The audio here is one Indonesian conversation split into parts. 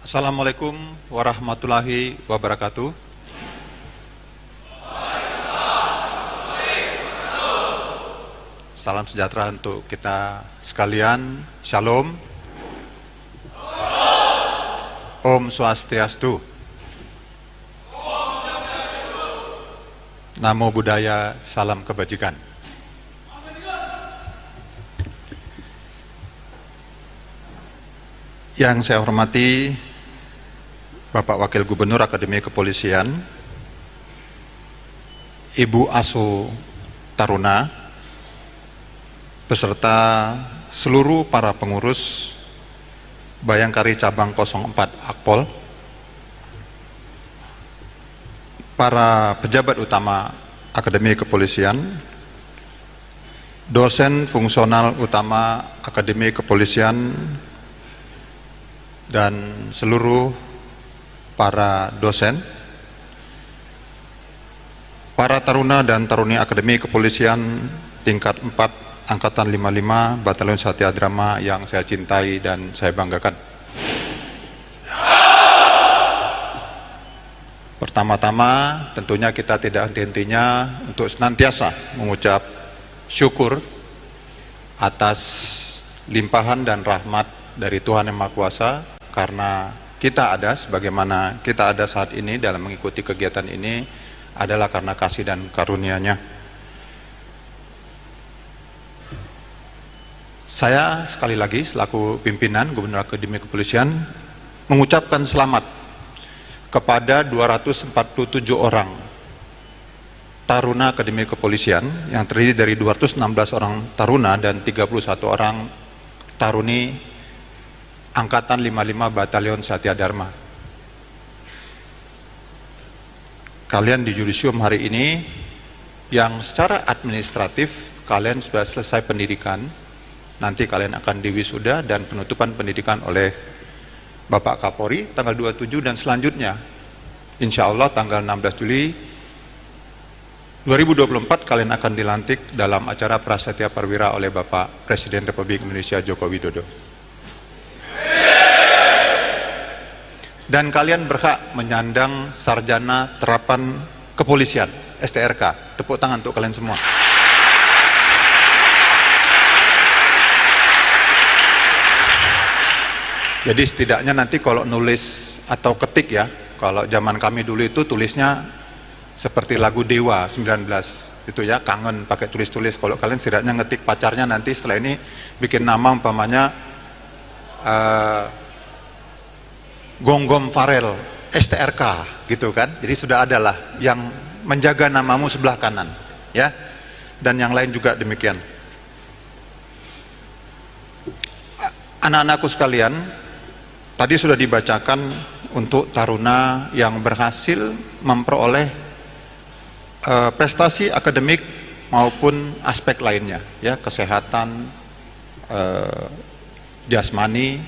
Assalamualaikum warahmatullahi wabarakatuh. Salam sejahtera untuk kita sekalian. Shalom. Om Swastiastu. Namo Buddhaya, salam kebajikan. Yang saya hormati Bapak Wakil Gubernur Akademi Kepolisian, Ibu Asu Taruna, beserta seluruh para pengurus Bayangkari Cabang 04 Akpol, para pejabat utama Akademi Kepolisian, dosen fungsional utama Akademi Kepolisian, dan seluruh para dosen, para taruna dan taruni Akademi Kepolisian tingkat 4 Angkatan 55 Batalion Satya Drama yang saya cintai dan saya banggakan. Pertama-tama tentunya kita tidak henti-hentinya untuk senantiasa mengucap syukur atas limpahan dan rahmat dari Tuhan Yang Maha Kuasa, karena kita ada sebagaimana kita ada saat ini dalam mengikuti kegiatan ini adalah karena kasih dan karunia-Nya. Saya sekali lagi selaku pimpinan Gubernur Akademi Kepolisian mengucapkan selamat kepada 247 orang taruna Akademi Kepolisian yang terdiri dari 216 orang taruna dan 31 orang taruni Angkatan 55 Batalion Satya Dharma. Kalian di yudisium hari ini yang secara administratif kalian sudah selesai pendidikan, nanti kalian akan diwisuda dan penutupan pendidikan oleh Bapak Kapolri tanggal 27 dan selanjutnya insya Allah tanggal 16 Juli 2024 kalian akan dilantik dalam acara Prasetya Perwira oleh Bapak Presiden Republik Indonesia Joko Widodo. Dan kalian berhak menyandang sarjana terapan kepolisian STRK. Tepuk tangan untuk kalian semua. Jadi setidaknya nanti kalau nulis atau ketik ya, kalau zaman kami dulu itu tulisnya seperti lagu Dewa 19 itu ya, kangen pakai tulis-tulis. Kalau kalian setidaknya ngetik pacarnya nanti setelah ini bikin nama umpamanya Gonggom Farel STRK gitu kan. Jadi sudah adalah yang menjaga namamu sebelah kanan ya. Dan yang lain juga demikian. Anak-anakku sekalian, tadi sudah dibacakan untuk taruna yang berhasil memperoleh prestasi akademik maupun aspek lainnya ya, kesehatan, jasmani,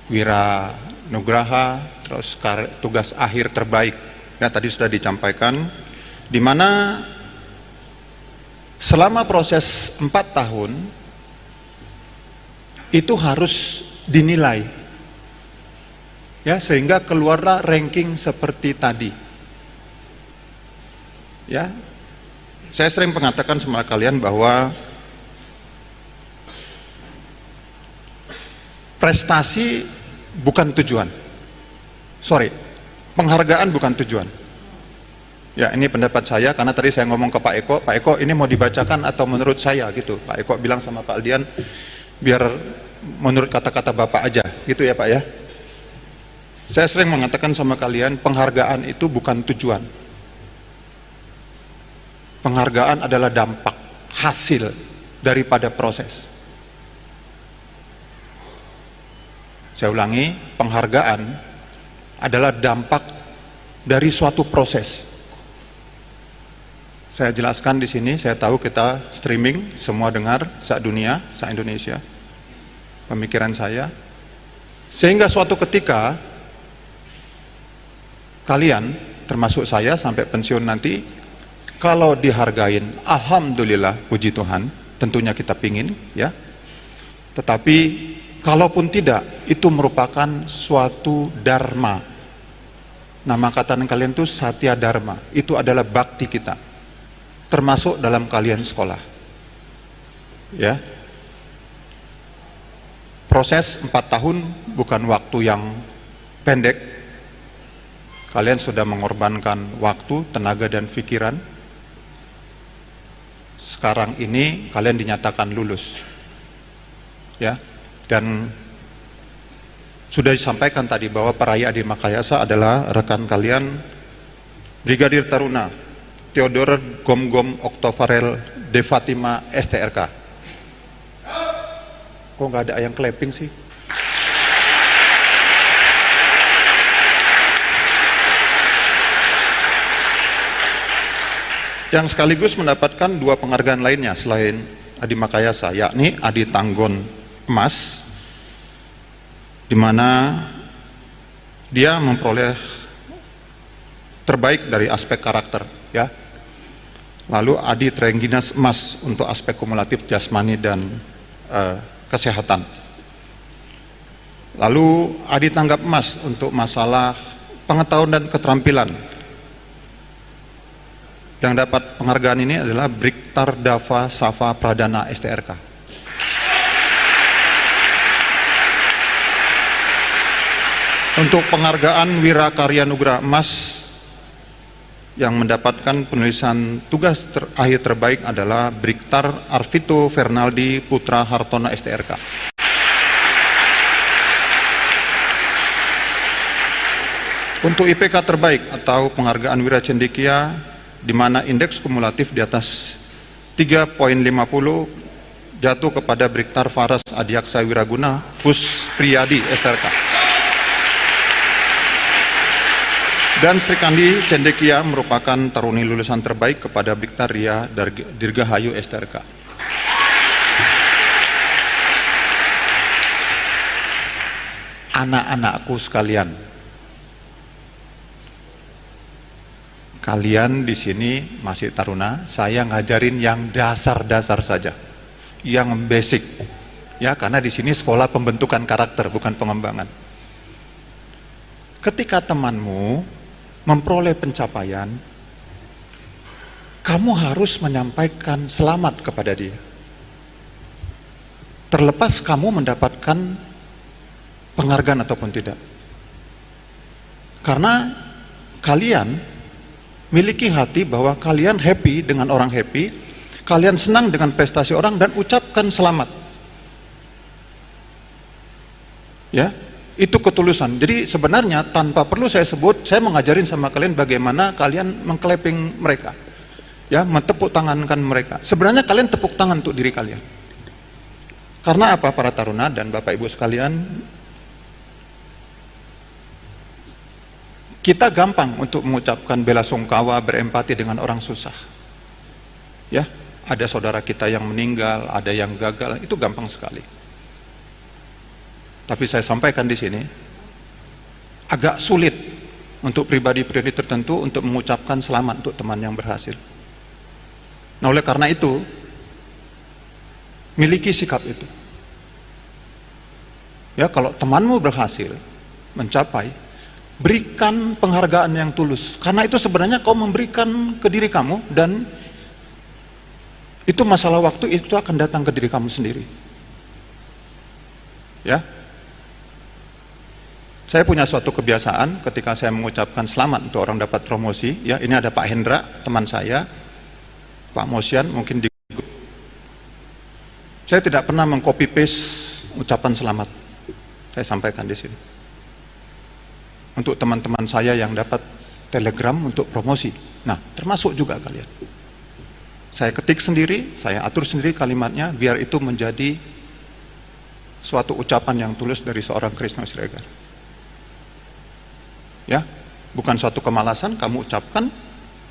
wira nugraha, terus tugas akhir terbaik ya, tadi sudah disampaikan, di mana selama proses 4 tahun itu harus dinilai ya, sehingga keluarlah ranking seperti tadi ya. Saya sering mengatakan sama kalian bahwa prestasi bukan tujuan, penghargaan bukan tujuan ya. Ini pendapat saya, karena tadi saya ngomong ke Pak Eko ini mau dibacakan atau menurut saya gitu. Pak Eko bilang sama Pak Aldian biar menurut kata-kata Bapak aja gitu ya Pak ya. Saya sering mengatakan sama kalian, penghargaan itu bukan tujuan. Penghargaan adalah dampak, hasil daripada proses. Saya ulangi, penghargaan adalah dampak dari suatu proses. Saya jelaskan di sini, saya tahu kita streaming, semua dengar, se-dunia, se-Indonesia, pemikiran saya. Sehingga suatu ketika, kalian, termasuk saya sampai pensiun nanti, kalau dihargain, alhamdulillah, puji Tuhan, tentunya kita pingin, ya. Tetapi kalaupun tidak, itu merupakan suatu dharma. Nama angkatan kalian itu Satya Dharma, itu adalah bakti kita, termasuk dalam kalian sekolah. Ya, proses 4 tahun bukan waktu yang pendek. Kalian sudah mengorbankan waktu, tenaga, dan pikiran. Sekarang ini kalian dinyatakan lulus. Ya, dan sudah disampaikan tadi bahwa Paraya Adi Makayasa adalah rekan kalian Brigadir Taruna Theodore Gom Oktovarel De Fatima STRK. Kok nggak ada yang clapping sih? Yang sekaligus mendapatkan 2 penghargaan lainnya selain Adi Makayasa, yakni Adi Tanggon Emas, di mana dia memperoleh terbaik dari aspek karakter, ya. Lalu Adi Trengginas Emas untuk aspek kumulatif jasmani dan kesehatan. Lalu Adi Tanggap Emas untuk masalah pengetahuan dan keterampilan. Yang dapat penghargaan ini adalah Briktar Dava Safa Pradana STRK. Untuk penghargaan Wirakarya Nugraha Emas yang mendapatkan penulisan tugas akhir terbaik adalah Briktar Arvito Fernaldi Putra Hartono STRK. Untuk IPK terbaik atau penghargaan Wiracendekia, di mana indeks kumulatif di atas 3.50 jatuh kepada Briktar Faras Adiaksa Wiraguna Pus Priyadi STRK. Dan Srikandi Cendekia merupakan taruni lulusan terbaik kepada Briktar Ria Dirgahayu STRK. Anak-anakku sekalian, kalian di sini masih taruna, saya ngajarin yang dasar-dasar saja, yang basic, ya, karena di sini sekolah pembentukan karakter, bukan pengembangan. Ketika temanmu memperoleh pencapaian, kamu harus menyampaikan selamat kepada dia. Terlepas kamu mendapatkan penghargaan ataupun tidak. Karena kalian miliki hati bahwa kalian happy dengan orang happy, kalian senang dengan prestasi orang, dan ucapkan selamat. Ya, itu ketulusan. Jadi sebenarnya tanpa perlu saya sebut, saya mengajarin sama kalian bagaimana kalian mengklapping mereka, ya, mentepuk tangankan mereka. Sebenarnya kalian tepuk tangan untuk diri kalian. Karena apa, para taruna dan bapak ibu sekalian? Kita gampang untuk mengucapkan bela sungkawa, berempati dengan orang susah. Ya, ada saudara kita yang meninggal, ada yang gagal, itu gampang sekali. Tapi saya sampaikan di sini, agak sulit untuk pribadi-pribadi tertentu untuk mengucapkan selamat untuk teman yang berhasil. Nah, oleh karena itu, miliki sikap itu. Ya, kalau temanmu berhasil mencapai, berikan penghargaan yang tulus. Karena itu sebenarnya kau memberikan ke diri kamu, dan itu masalah waktu, itu akan datang ke diri kamu sendiri. Ya. Saya punya suatu kebiasaan ketika saya mengucapkan selamat untuk orang dapat promosi, ya, ini ada Pak Hendra, teman saya, Pak Mosian, mungkin di grup. Saya tidak pernah mengcopy paste ucapan selamat. Saya sampaikan di sini. Untuk teman-teman saya yang dapat telegram untuk promosi. Nah, termasuk juga kalian. Saya ketik sendiri, saya atur sendiri kalimatnya, biar itu menjadi suatu ucapan yang tulus dari seorang Krishna Siregar. Ya, bukan suatu kemalasan, kamu ucapkan,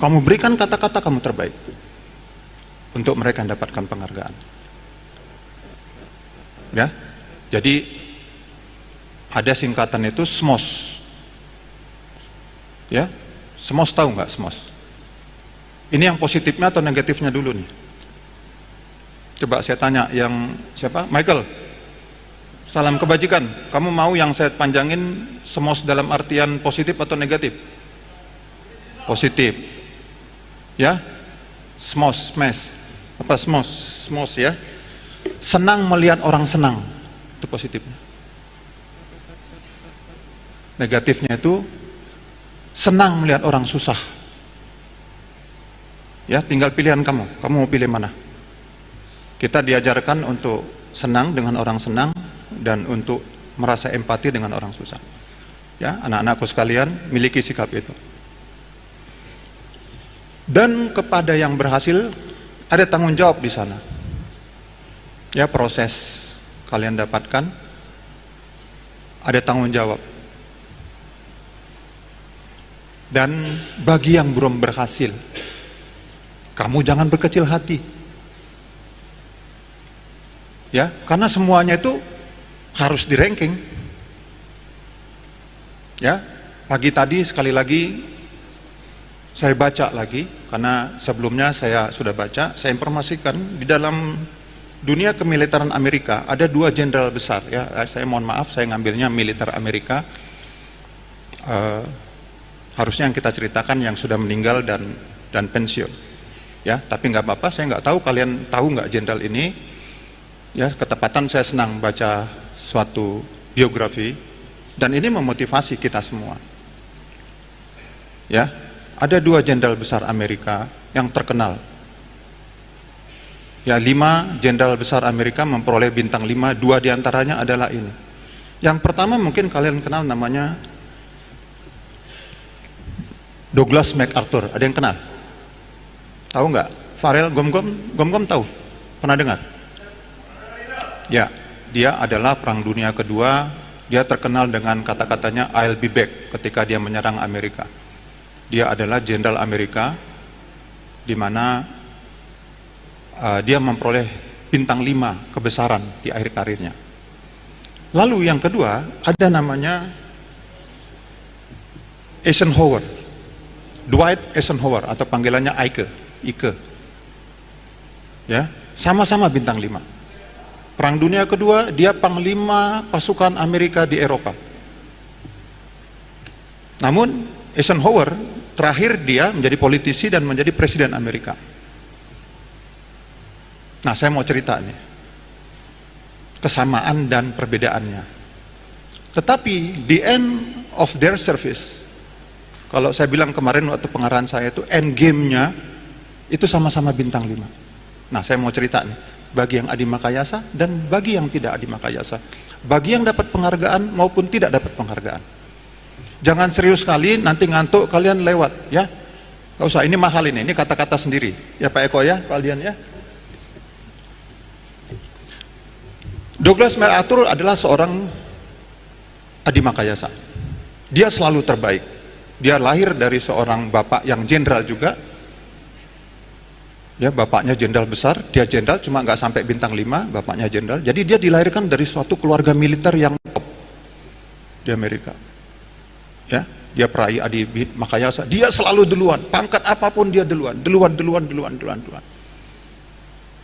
kamu berikan kata-kata kamu terbaik untuk mereka mendapatkan penghargaan. Ya, jadi ada singkatan itu SMOS. Ya, SMOS, tahu nggak SMOS? Ini yang positifnya atau negatifnya dulu nih? Coba saya tanya yang siapa? Michael, Salam kebajikan. Kamu mau yang saya panjangin SMOS dalam artian positif atau negatif? Positif. Ya? SMOS, SMES. Apa SMOS? SMOS ya. Senang melihat orang senang. Itu positifnya. Negatifnya itu senang melihat orang susah. Ya, tinggal pilihan kamu. Kamu mau pilih mana? Kita diajarkan untuk senang dengan orang senang dan untuk merasa empati dengan orang susah. Ya, anak-anakku sekalian, miliki sikap itu. Dan kepada yang berhasil ada tanggung jawab di sana. Ya, proses kalian dapatkan ada tanggung jawab. Dan bagi yang belum berhasil, kamu jangan berkecil hati. Ya, karena semuanya itu harus di ranking. Ya, pagi tadi sekali lagi saya baca lagi, karena sebelumnya saya sudah baca, saya informasikan di dalam dunia kemiliteran Amerika ada 2 jenderal besar. Ya, saya mohon maaf, saya ngambilnya militer Amerika. Harusnya yang kita ceritakan yang sudah meninggal dan pensiun. Ya, tapi nggak apa-apa, saya nggak tahu kalian tahu nggak jenderal ini. Ya, ketepatan saya senang baca suatu biografi dan ini memotivasi kita semua. Ya, ada 2 jenderal besar Amerika yang terkenal. Ya, 5 jenderal besar Amerika memperoleh bintang 5, 2 diantaranya adalah ini. Yang pertama mungkin kalian kenal, namanya Douglas MacArthur. Ada yang kenal? Tahu nggak? Farel Gom-Gom tahu? Pernah dengar? Ya, dia adalah Perang Dunia Kedua. Dia terkenal dengan kata-katanya I'll be back ketika dia menyerang Amerika. Dia adalah jenderal Amerika di mana dia memperoleh bintang 5 kebesaran di akhir karirnya. Lalu yang kedua ada namanya Eisenhower, Dwight Eisenhower atau panggilannya Ike. Ya, sama-sama bintang 5. Perang Dunia Kedua, dia panglima pasukan Amerika di Eropa. Namun Eisenhower terakhir dia menjadi politisi dan menjadi presiden Amerika. Nah, saya mau cerita nih kesamaan dan perbedaannya. Tetapi the end of their service, kalau saya bilang kemarin waktu pengarahan saya itu end game-nya itu sama-sama bintang 5. Nah, saya mau cerita nih, bagi yang adimakayasa dan bagi yang tidak adimakayasa, bagi yang dapat penghargaan maupun tidak dapat penghargaan. Jangan serius sekali, nanti ngantuk kalian lewat ya. Gak usah, ini mahal ini kata-kata sendiri ya Pak Eko ya, Pak Aldian ya. Douglas MacArthur adalah seorang adimakayasa. Dia selalu terbaik. Dia lahir dari seorang bapak yang jenderal juga. Ya, bapaknya jenderal besar, dia jenderal cuma nggak sampai bintang 5, bapaknya jenderal. Jadi dia dilahirkan dari suatu keluarga militer yang top di Amerika. Ya, dia peraih adimakayasa. Dia selalu duluan, pangkat apapun dia duluan.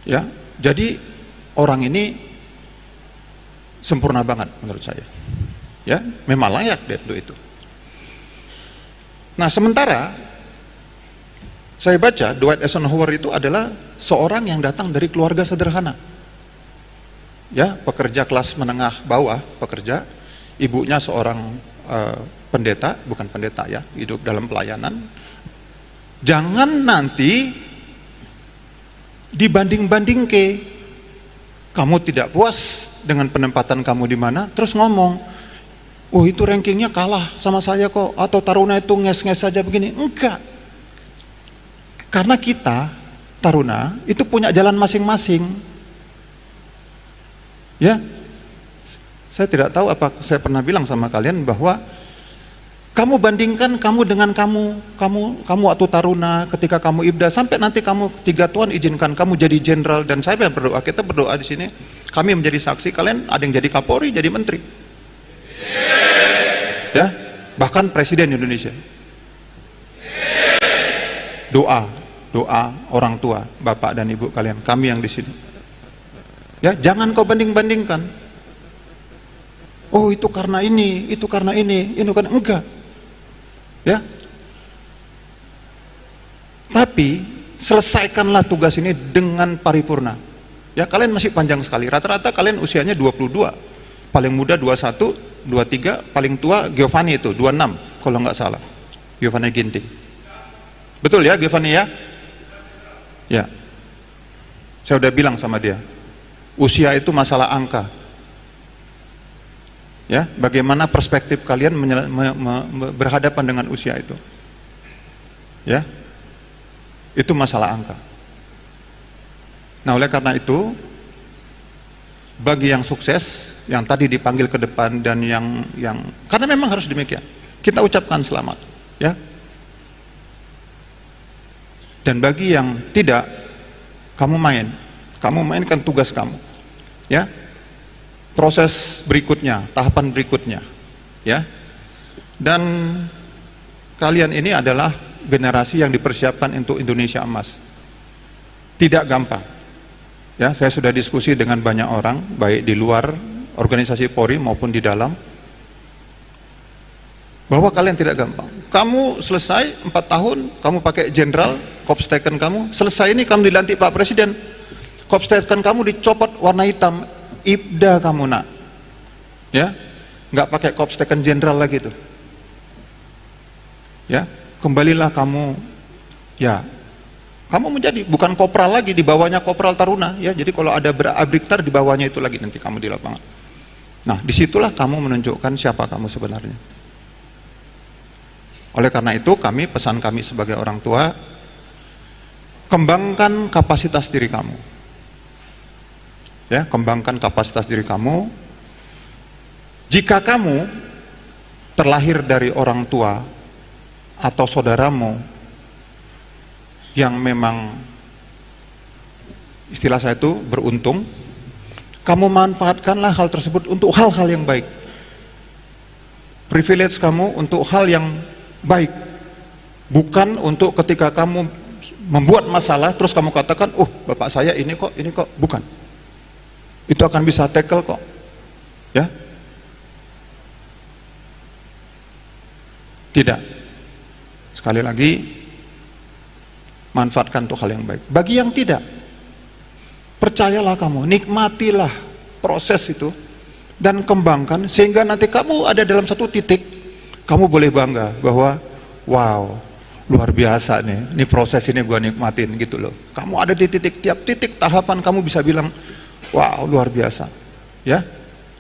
Ya, jadi orang ini sempurna banget menurut saya. Ya, memang layak dia untuk itu. Nah, sementara saya baca Dwight Eisenhower itu adalah seorang yang datang dari keluarga sederhana. Ya, pekerja kelas menengah bawah, pekerja. Ibunya seorang pendeta, bukan pendeta ya, hidup dalam pelayanan. Jangan nanti dibanding-banding ke, kamu tidak puas dengan penempatan kamu di mana, terus ngomong, oh itu rankingnya kalah sama saya kok, atau Taruna itu nges-nges saja begini. Enggak. Karena kita, Taruna, itu punya jalan masing-masing. Ya, saya tidak tahu apa saya pernah bilang sama kalian bahwa kamu bandingkan kamu dengan kamu waktu Taruna, ketika kamu Ibda, sampai nanti kamu Tuhan izinkan kamu jadi jenderal, dan saya berdoa, kita berdoa di sini, kami menjadi saksi, kalian ada yang jadi Kapolri, jadi menteri. Ya, bahkan presiden Indonesia. Doa orang tua, bapak dan ibu kalian, kami yang di sini. Ya, jangan kau banding-bandingkan. oh itu karena ini, itu karena ini kan enggak. Ya. Tapi selesaikanlah tugas ini dengan paripurna. Ya, kalian masih panjang sekali. Rata-rata kalian usianya 22. Paling muda 21, 23, paling tua Giovanni itu 26 kalau nggak salah. Giovanni Ginting. Betul ya Giovanni ya? Ya. Saya udah bilang sama dia. Usia itu masalah angka. Ya, bagaimana perspektif kalian berhadapan dengan usia itu? Ya, itu masalah angka. Nah, oleh karena itu, bagi yang sukses, yang tadi dipanggil ke depan dan yang karena memang harus demikian, kita ucapkan selamat, ya. Dan bagi yang tidak, kamu mainkan tugas kamu, ya. Proses berikutnya, tahapan berikutnya, ya. Dan kalian ini adalah generasi yang dipersiapkan untuk Indonesia emas. Tidak gampang. Ya, saya sudah diskusi dengan banyak orang, baik di luar organisasi Polri maupun di dalam, bahwa kalian tidak gampang. Kamu selesai 4 tahun, kamu pakai jenderal, kopsteken kamu, selesai ini kamu dilantik Pak Presiden, kopsteken kamu dicopot warna hitam, ibda kamu nak, ya, nggak pakai kopsteken jenderal lagi tuh, ya, kembalilah kamu, ya, kamu menjadi bukan kopral lagi, di bawahnya Kopral Taruna, ya, jadi kalau ada abriktar di bawahnya itu lagi nanti kamu di lapangan. Nah, disitulah kamu menunjukkan siapa kamu sebenarnya. Oleh karena itu, pesan kami sebagai orang tua, kembangkan kapasitas diri kamu. Ya, kembangkan kapasitas diri kamu. Jika kamu terlahir dari orang tua atau saudaramu yang memang, istilah saya itu beruntung, kamu manfaatkanlah hal tersebut untuk hal-hal yang baik. Privilege kamu untuk hal yang baik, bukan untuk ketika kamu membuat masalah terus kamu katakan, oh bapak saya ini kok, bukan. Itu akan bisa tackle kok, ya. Tidak. Sekali lagi, manfaatkan untuk hal yang baik. Bagi yang tidak, percayalah kamu, nikmatilah proses itu dan kembangkan sehingga nanti kamu ada dalam satu titik, kamu boleh bangga bahwa wow, luar biasa nih, ini proses ini gua nikmatin gitu loh. Kamu ada di titik, tiap titik tahapan kamu bisa bilang, wow, luar biasa, ya,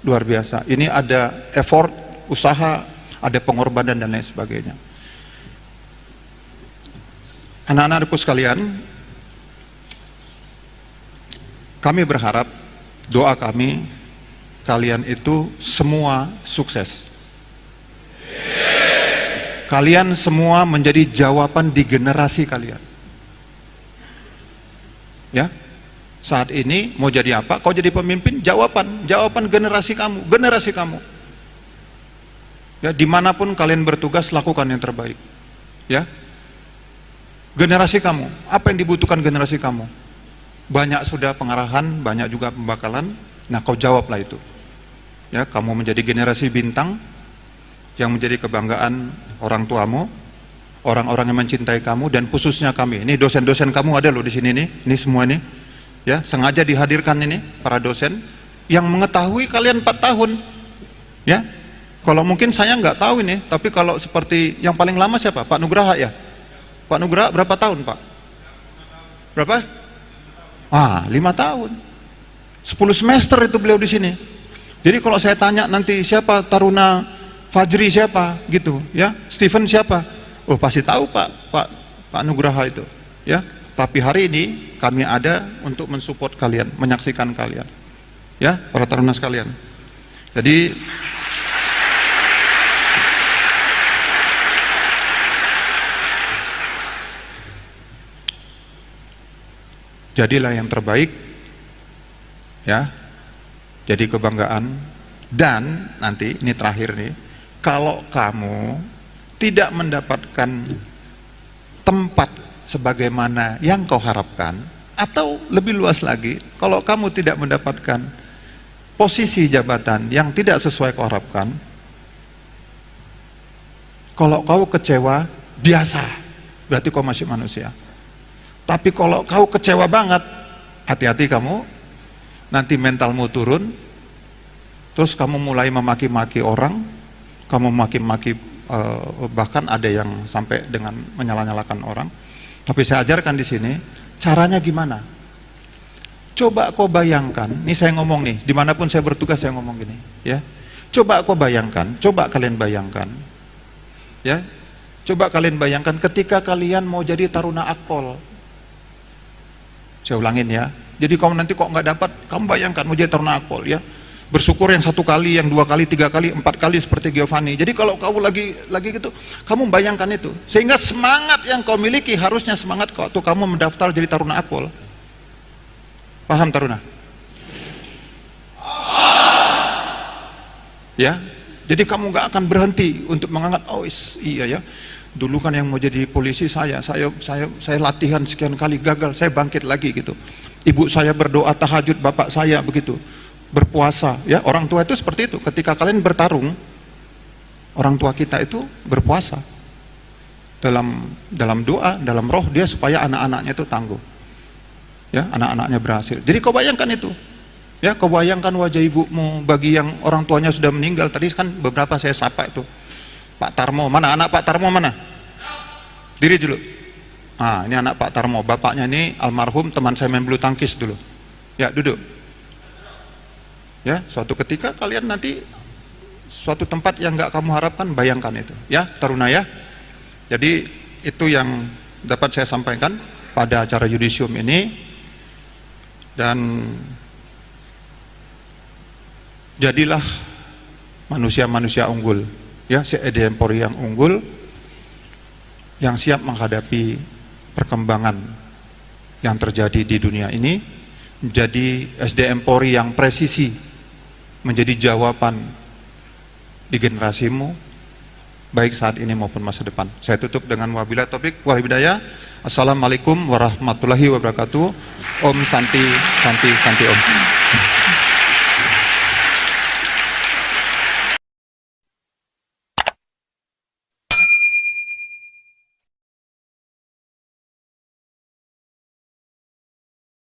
luar biasa. Ini ada effort, usaha, ada pengorbanan dan lain sebagainya. Anak-anakku sekalian, kami berharap, doa kami, kalian itu semua sukses. Kalian semua menjadi jawaban di generasi kalian. Ya. Saat ini mau jadi apa? Kau jadi pemimpin, jawaban generasi kamu. Ya, dimanapun kalian bertugas, lakukan yang terbaik. Ya, generasi kamu, apa yang dibutuhkan generasi kamu? Banyak sudah pengarahan, banyak juga pembakalan. Nah, kau jawablah itu. Ya, kamu menjadi generasi bintang yang menjadi kebanggaan orang tuamu, orang-orang yang mencintai kamu, dan khususnya kami. Ini dosen-dosen kamu ada loh di sini nih, ini semua nih. Ya, sengaja dihadirkan ini para dosen yang mengetahui kalian 4 tahun. Ya, kalau mungkin saya nggak tahu ini, tapi kalau seperti yang paling lama siapa? Pak Nugraha ya. Pak Nugraha berapa tahun Pak? Berapa? 5 tahun. 10 semester itu beliau di sini. Jadi kalau saya tanya nanti siapa Taruna Fajri siapa gitu, ya, Steven siapa? Oh pasti tahu Pak Nugraha itu, ya. Tapi hari ini kami ada untuk mensupport kalian, menyaksikan kalian, ya, para taruna sekalian. Jadi jadilah yang terbaik, ya, jadi kebanggaan. Dan nanti ini terakhir nih, kalau kamu tidak mendapatkan tempat sebagaimana yang kau harapkan, atau lebih luas lagi, kalau kamu tidak mendapatkan posisi jabatan yang tidak sesuai kau harapkan, kalau kau kecewa, biasa, berarti kau masih manusia. Tapi kalau kau kecewa banget, hati-hati kamu, nanti mentalmu turun, terus kamu mulai memaki-maki orang, kamu maki-maki, bahkan ada yang sampai dengan menyala-nyalakan orang. Tapi saya ajarkan di sini, caranya gimana? Coba kau bayangkan, ini saya ngomong nih, dimanapun saya bertugas saya ngomong gini, ya. Coba kau bayangkan, coba kalian bayangkan, ya. Coba kalian bayangkan ketika kalian mau jadi taruna akpol. Saya ulangin ya. Jadi kamu nanti kok nggak dapat, kamu bayangkan mau jadi taruna akpol, ya. Bersyukur yang 1 kali, yang 2 kali, 3 kali, 4 kali seperti Giovanni. Jadi kalau kamu lagi gitu, kamu bayangkan itu. Sehingga semangat yang kau miliki harusnya semangat waktu kamu mendaftar jadi taruna akpol. Paham taruna? Ya. Jadi kamu nggak akan berhenti untuk menganggap, oh iya ya. Dulu kan yang mau jadi polisi saya latihan sekian kali gagal, saya bangkit lagi gitu. Ibu saya berdoa tahajud, bapak saya begitu. Berpuasa, ya, orang tua itu seperti itu. Ketika kalian bertarung, orang tua kita itu berpuasa dalam doa, dalam roh dia supaya anak-anaknya itu tangguh, ya, anak-anaknya berhasil. Jadi kau bayangkan itu, ya, kau bayangkan wajah ibumu bagi yang orang tuanya sudah meninggal. Tadi kan beberapa saya sapa itu, Pak Tarmo, mana anak Pak Tarmo mana? Diri dulu. Ah, ini anak Pak Tarmo, bapaknya ini almarhum teman saya main bulu tangkis dulu. Ya, duduk. Ya, suatu ketika kalian nanti suatu tempat yang nggak kamu harapkan, bayangkan itu, ya, taruna ya. Jadi itu yang dapat saya sampaikan pada acara yudisium ini, dan jadilah manusia-manusia unggul, ya, SDM Polri yang unggul, yang siap menghadapi perkembangan yang terjadi di dunia ini, menjadi SDM Polri yang presisi, menjadi jawaban di generasimu, baik saat ini maupun masa depan. Saya tutup dengan wabillahi taufik wal hidayah. Assalamualaikum warahmatullahi wabarakatuh. Om Santi Santi Santi Om.